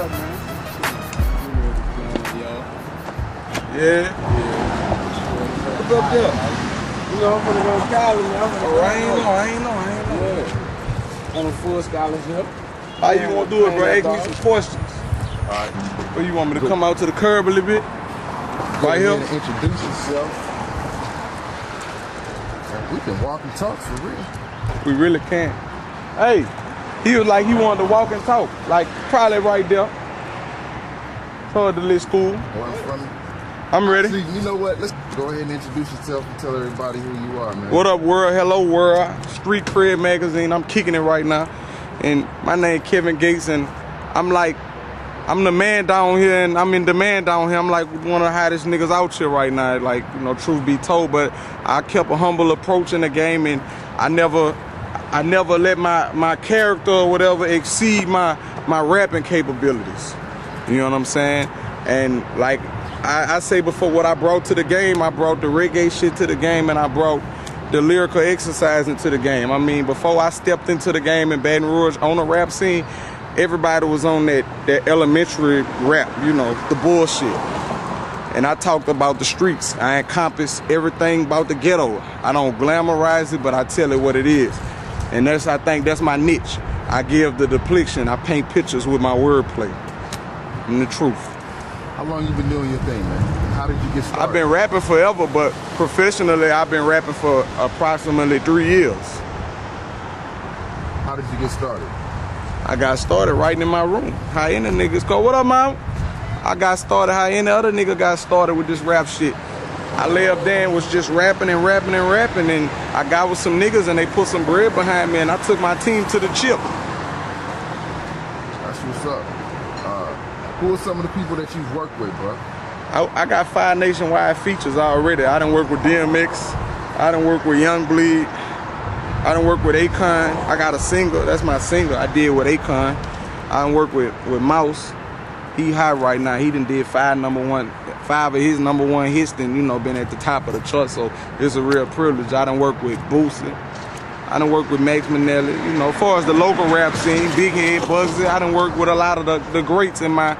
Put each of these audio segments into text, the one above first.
up, man? Yeah. What's up there? You know, I'm gonna go to college, man. I ain't know. Yeah. On a full scholarship. How you want to do it, bro? Ask me some questions. All right. Or you want me to come out to the curb a little bit? Right here? Introduce yourself. We can walk and talk for real. We really can. Hey, he was like he wanted to walk and talk. Like, probably right there. Toward the little school. I'm ready. See, you know what? Let's go ahead and introduce yourself and tell everybody who you are, man. What up, world? Hello, world. Street Cred Magazine. I'm kicking it right now. And my name Kevin Gates, and I'm the man down here, and I'm in demand down here. I'm like one of the hottest niggas out here right now, like, you know, truth be told. But I kept a humble approach in the game, and I never let my character or whatever exceed my rapping capabilities. You know what I'm saying? And like I say before, what I brought to the game, I brought the reggae shit to the game, and I brought the lyrical exercise into the game. I mean, before I stepped into the game in Baton Rouge on the rap scene, everybody was on that elementary rap, you know, the bullshit. And I talked about the streets. I encompass everything about the ghetto. I don't glamorize it, but I tell it what it is. And I think that's my niche. I give the depiction. I paint pictures with my wordplay and the truth. How long you been doing your thing, man? How did you get started? I've been rapping forever, but professionally, I've been rapping for approximately 3 years. How did you get started? I got started writing in my room. How any niggas go, what up, mom? I got started how any other nigga got started with this rap shit. I lay up there and was just rapping, and I got with some niggas and they put some bread behind me, and I took my team to the chip. That's what's up. Who are some of the people that you've worked with, bro? I got 5 nationwide features already. I done worked with DMX. I done worked with Young Bleed. I done worked with Akon. I got a single. That's my single I did with Akon. I done worked with Mouse. He hot right now. He done did 5 of his number one hits, and, you know, been at the top of the chart. So it's a real privilege. I done worked with Boosie. I done worked with Max Minnelli. You know, as far as the local rap scene, Big Head, Bugsy, I done worked with a lot of the greats in my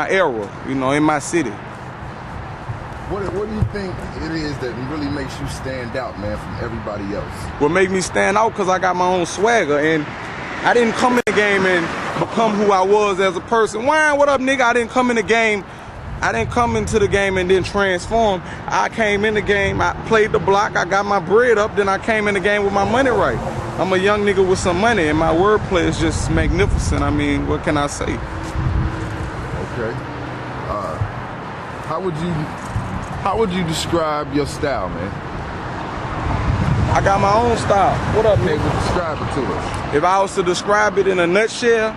era, you know, in my city. What do you think it is that really makes you stand out, man, from everybody else? What made me stand out, because I got my own swagger, and I didn't come in the game and become who I was as a person. Why? What up, nigga? I didn't come into the game and then transform. I came in the game, I played the block, I got my bread up, then I came in the game with my money right. I'm a young nigga with some money, and my wordplay is just magnificent. I mean, what can I say? Okay. How would you describe your style, man? I got my own style. What up, nigga? Describe it to us. If I was to describe it in a nutshell,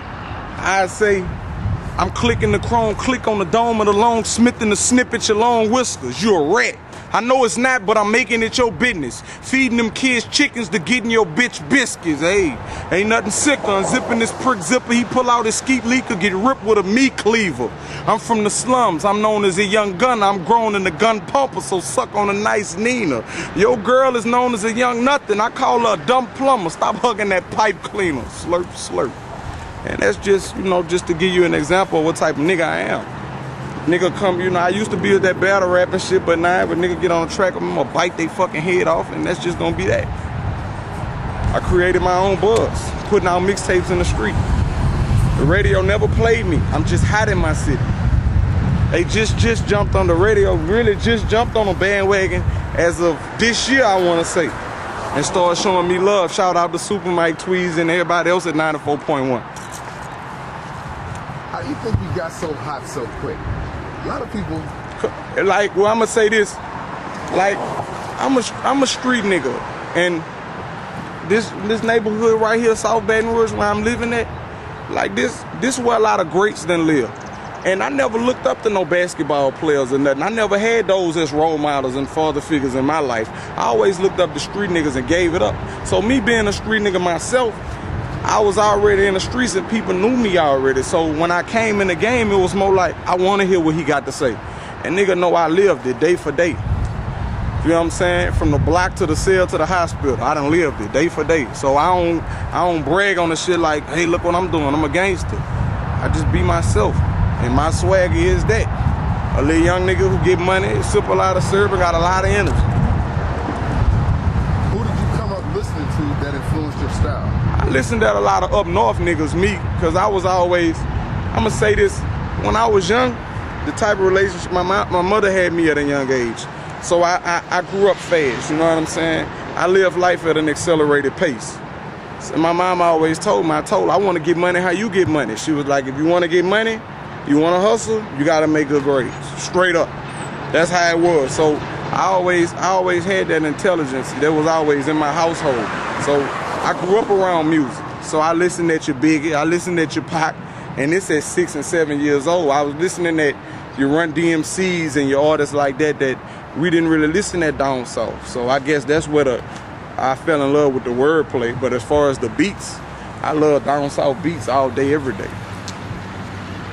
I'd say I'm clicking the chrome, click on the dome of the long smith and the snippet your long whiskers. You a rat. I know it's not, but I'm making it your business. Feeding them kids chickens to getting your bitch biscuits. Hey, ain't nothing sicker. Unzipping this prick zipper, he pull out his skeet leaker, get ripped with a meat cleaver. I'm from the slums. I'm known as a young gunner. I'm grown in the gun pumper, so suck on a nice Nina. Your girl is known as a young nothing. I call her a dumb plumber. Stop hugging that pipe cleaner. Slurp, slurp. And that's just, you know, just to give you an example of what type of nigga I am. Nigga come, you know, I used to be with that battle rap and shit, but now if a nigga get on the track, I'm gonna bite they fucking head off, and that's just gonna be that. I created my own buzz, putting out mixtapes in the street. The radio never played me. I'm just hot in my city. They just jumped on the radio, really just jumped on a bandwagon as of this year, I wanna say, and started showing me love. Shout out to Super Mike Tweez and everybody else at 94.1. How do you think you got so hot so quick? A lot of people, like, well, I'm gonna say this, like, I'm a street nigga, and this neighborhood right here, South Baton Rouge, where I'm living at, like this is where a lot of greats done live. And I never looked up to no basketball players or nothing. I never had those as role models and father figures in my life. I always looked up to street niggas and gave it up. So me being a street nigga myself, I was already in the streets and people knew me already. So when I came in the game, it was more like, I want to hear what he got to say. And nigga know I lived it day for day. You know what I'm saying? From the block to the cell to the hospital, I done lived it day for day. So I don't brag on the shit like, hey, look what I'm doing, I'm a gangster. I just be myself. And my swag is that. A little young nigga who get money, sip a lot of syrup, and got a lot of energy. Who did you come up listening to that influenced your style? I listened to a lot of up north niggas, me, because I was always, I'm gonna say this, when I was young, the type of relationship my mother had me at a young age. So I grew up fast, you know what I'm saying? I live life at an accelerated pace. So my mom always told me, I want to get money how you get money. She was like, if you want to get money, you want to hustle, you got to make good grades. Straight up. That's how it was. So I always had that intelligence that was always in my household. So I grew up around music. So I listened at your Biggie, I listened at your Pac, and this at 6 and 7 years old. I was listening at your Run DMCs and your artists like that we didn't really listen at down south. So I guess that's where I fell in love with the wordplay. But as far as the beats, I love down south beats all day, every day.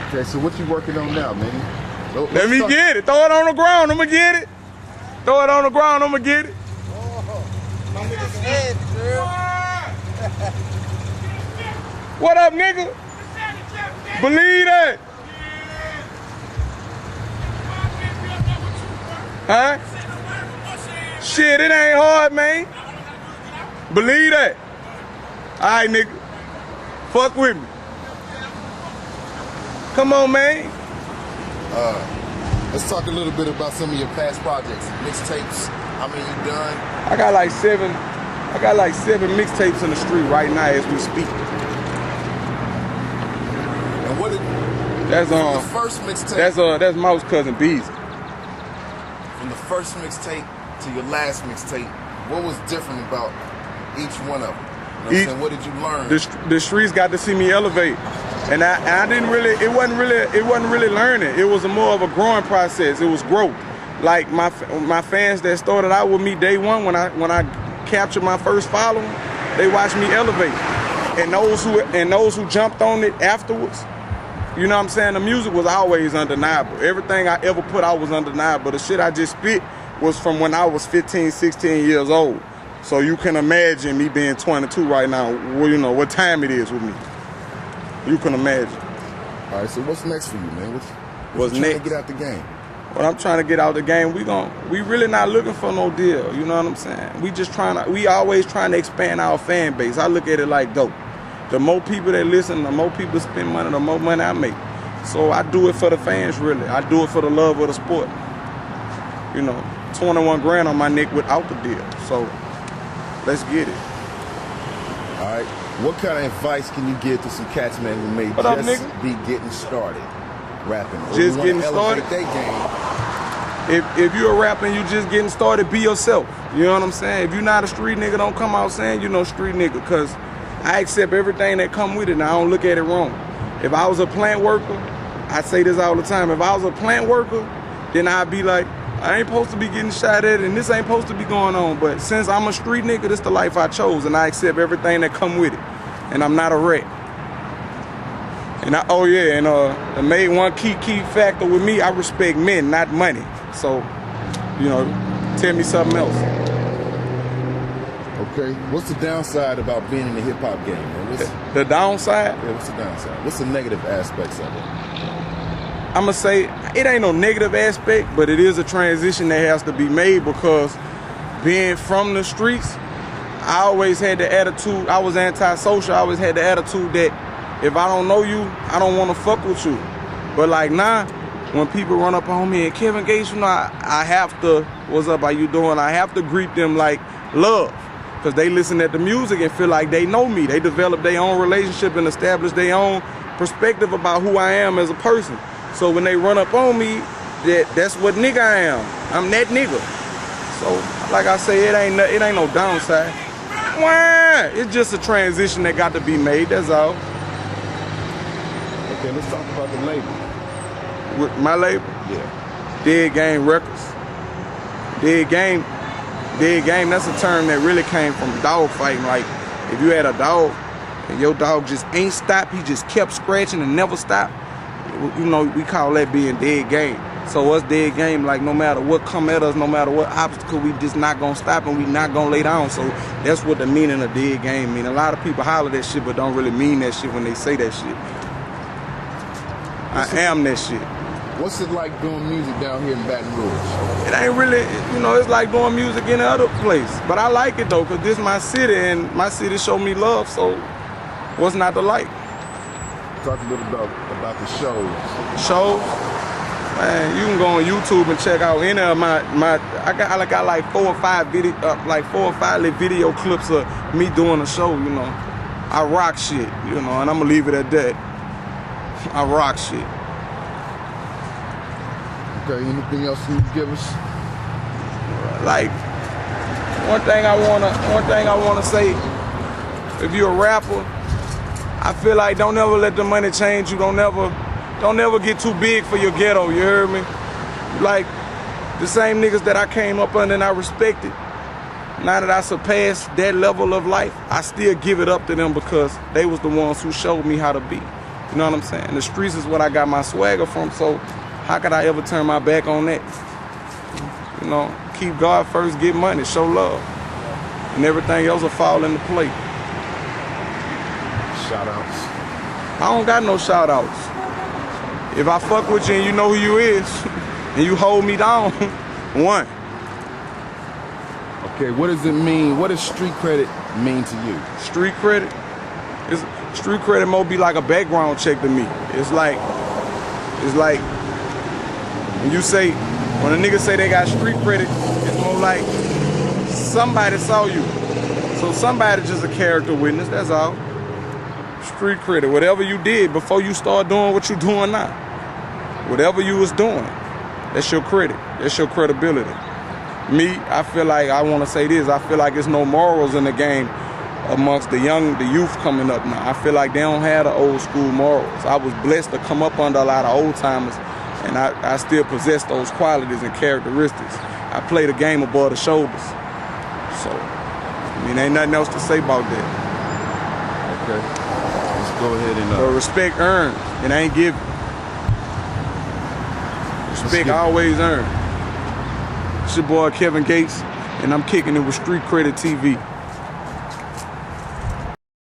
Okay, so what you working on now, man? Let me get it. Throw it on the ground. I'ma get it. Throw it on the ground. I'ma get it. My nigga's head, girl. What up, nigga? Believe that. Huh? Shit, it ain't hard, man. Believe that. All right, nigga. Fuck with me. Come on, man. Let's talk a little bit about some of your past projects, mixtapes. How many you done? I got like seven mixtapes in the street right now as we speak. And what did That's the first mixtape? That's Mouse cousin Beezy. From the first mixtape to your last mixtape, what was different about each one of them? You know what I'm saying? What did you learn? The streets got to see me elevate. And I didn't really, it wasn't really learning. It was more of a growing process. It was growth. Like my fans that started out with me day one, when I captured my first following, they watched me elevate. And those who jumped on it afterwards, you know what I'm saying? The music was always undeniable. Everything I ever put out was undeniable. The shit I just spit was from when I was 15, 16 years old. So you can imagine me being 22 right now, well, you know, what time it is with me. You can imagine. All right, so what's next for you, man? What's you next? Trying to get out the game? What I'm trying to get out the game, we really not looking for no deal. You know what I'm saying? We always trying to expand our fan base. I look at it like dope. The more people that listen, the more people spend money, the more money I make. So I do it for the fans, really. I do it for the love of the sport. You know, 21 grand on my neck without the deal. So let's get it. All right. What kind of advice can you give to some cats, man, who may be getting started rapping? Just getting started? If you're a rapper and you just getting started, be yourself. You know what I'm saying? If you're not a street nigga, don't come out saying you know street nigga, because I accept everything that come with it and I don't look at it wrong. If I was a plant worker, I say this all the time, if I was a plant worker, then I'd be like, I ain't supposed to be getting shot at and this ain't supposed to be going on. But since I'm a street nigga, this the life I chose and I accept everything that come with it. And I'm not a rat. And the main one key factor with me, I respect men, not money. So, you know, tell me something else. Okay. What's the downside about being in the hip hop game, man? The downside? Yeah, what's the downside? What's the negative aspects of it? I'ma say it ain't no negative aspect, but it is a transition that has to be made because being from the streets, I always had the attitude, I was antisocial, I always had the attitude that if I don't know you, I don't want to fuck with you. But like now, when people run up on me and Kevin Gates, you know, I have to, what's up, how you doing? I have to greet them like love. Because they listen at the music and feel like they know me. They develop their own relationship and establish their own perspective about who I am as a person. So when they run up on me, that's what nigga I am. I'm that nigga. So like I say, it ain't no downside. It's just a transition that got to be made, that's all. Okay, let's talk about the label. With my label? Yeah. Dead Game Records. Dead Game, that's a term that really came from dog fighting. Like, if you had a dog and your dog just ain't stopped, he just kept scratching and never stopped, you know, we call that being dead game. So us dead game, like no matter what come at us, no matter what obstacle, we just not gonna stop and we not gonna lay down. So that's what the meaning of dead game mean. A lot of people holler that shit but don't really mean that shit when they say that shit. I am that shit. What's it like doing music down here in Baton Rouge? It ain't really, you know, it's like doing music in other place. But I like it though, cause this my city and my city show me love, so what's not to like? Talk a little about the shows. Shows? Man, you can go on YouTube and check out any of my I got like 4 or 5 little video clips of me doing a show, you know. I rock shit, you know, and I'm gonna leave it at that. I rock shit. Okay, anything else you can give us? Like, one thing I wanna say, if you're a rapper, I feel like don't ever let the money change you. Don't ever get too big for your ghetto, you heard me? Like, the same niggas that I came up under and I respected, now that I surpassed that level of life, I still give it up to them because they was the ones who showed me how to be. You know what I'm saying? The streets is what I got my swagger from, so how could I ever turn my back on that? You know, keep God first, get money, show love. And everything else will fall into place. Shout outs. I don't got no shout outs. If I fuck with you and you know who you is, and you hold me down, one. Okay, what does it mean? What does street credit mean to you? Street credit? Street credit more be like a background check to me. It's like when a nigga say they got street credit, it's more like somebody saw you. So somebody just a character witness, that's all. Street credit, whatever you did before you start doing what you doing now. Whatever you was doing, that's your credit, that's your credibility. Me, I feel like, I want to say this, I feel like there's no morals in the game amongst the youth coming up now. I feel like they don't have the old school morals. I was blessed to come up under a lot of old timers, and I still possess those qualities and characteristics. I play the game above the shoulders. So, I mean, ain't nothing else to say about that. Okay, let's go ahead and... But respect earned, it ain't given. Respect always earned. It's your boy Kevin Gates, and I'm kicking it with Street Credit TV.